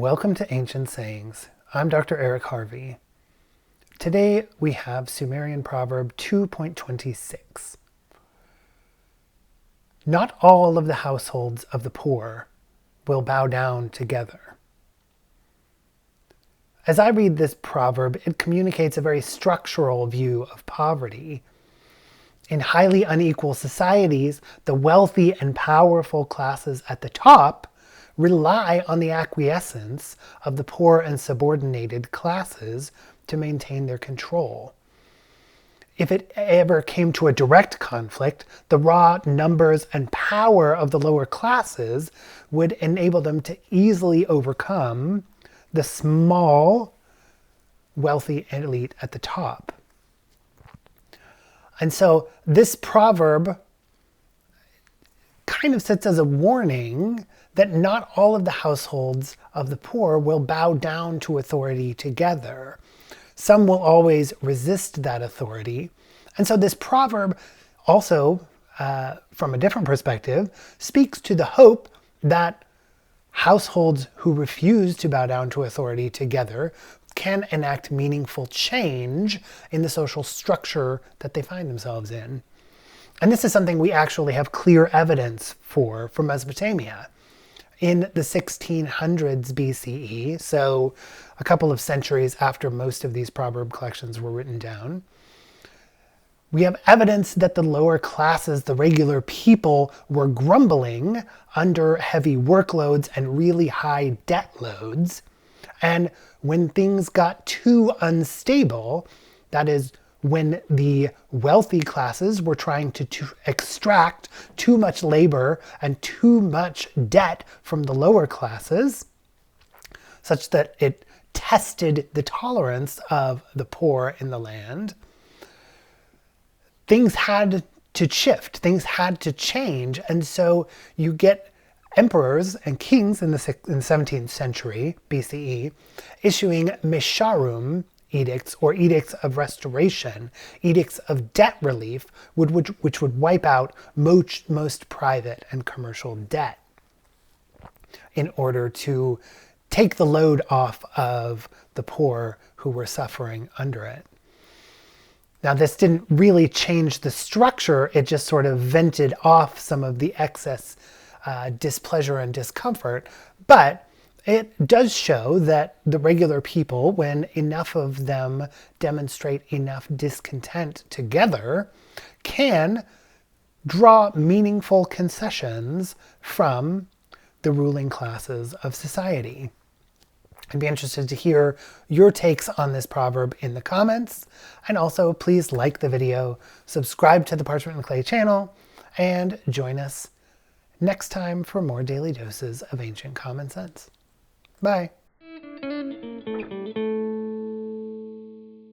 Welcome to Ancient Sayings. I'm Dr. Eric Harvey. Today we have Sumerian Proverb 2.26. Not all of the households of the poor will bow down together. As I read this proverb, it communicates a very structural view of poverty. In highly unequal societies, the wealthy and powerful classes at the top rely on the acquiescence of the poor and subordinated classes to maintain their control. If it ever came to a direct conflict, the raw numbers and power of the lower classes would enable them to easily overcome the small, wealthy elite at the top. And so this proverb kind of sits as a warning that not all of the households of the poor will bow down to authority together. Some will always resist that authority. And so this proverb also, from a different perspective, speaks to the hope that households who refuse to bow down to authority together can enact meaningful change in the social structure that they find themselves in. And this is something we actually have clear evidence for from Mesopotamia. In the 1600s BCE, so a couple of centuries after most of these proverb collections were written down, we have evidence that the lower classes, the regular people, were grumbling under heavy workloads and really high debt loads. And when things got too unstable, that is, when the wealthy classes were trying to extract too much labor and too much debt from the lower classes, such that it tested the tolerance of the poor in the land, things had to shift, things had to change. And so you get emperors and kings in the 17th century BCE issuing misharum edicts, or edicts of restoration, edicts of debt relief, which would wipe out most private and commercial debt in order to take the load off of the poor who were suffering under it. Now, this didn't really change the structure, it just sort of vented off some of the excess displeasure and discomfort, but it does show that the regular people, when enough of them demonstrate enough discontent together, can draw meaningful concessions from the ruling classes of society. I'd be interested to hear your takes on this proverb in the comments, and also please like the video, subscribe to the Parchment and Clay channel, and join us next time for more daily doses of ancient common sense. Bye.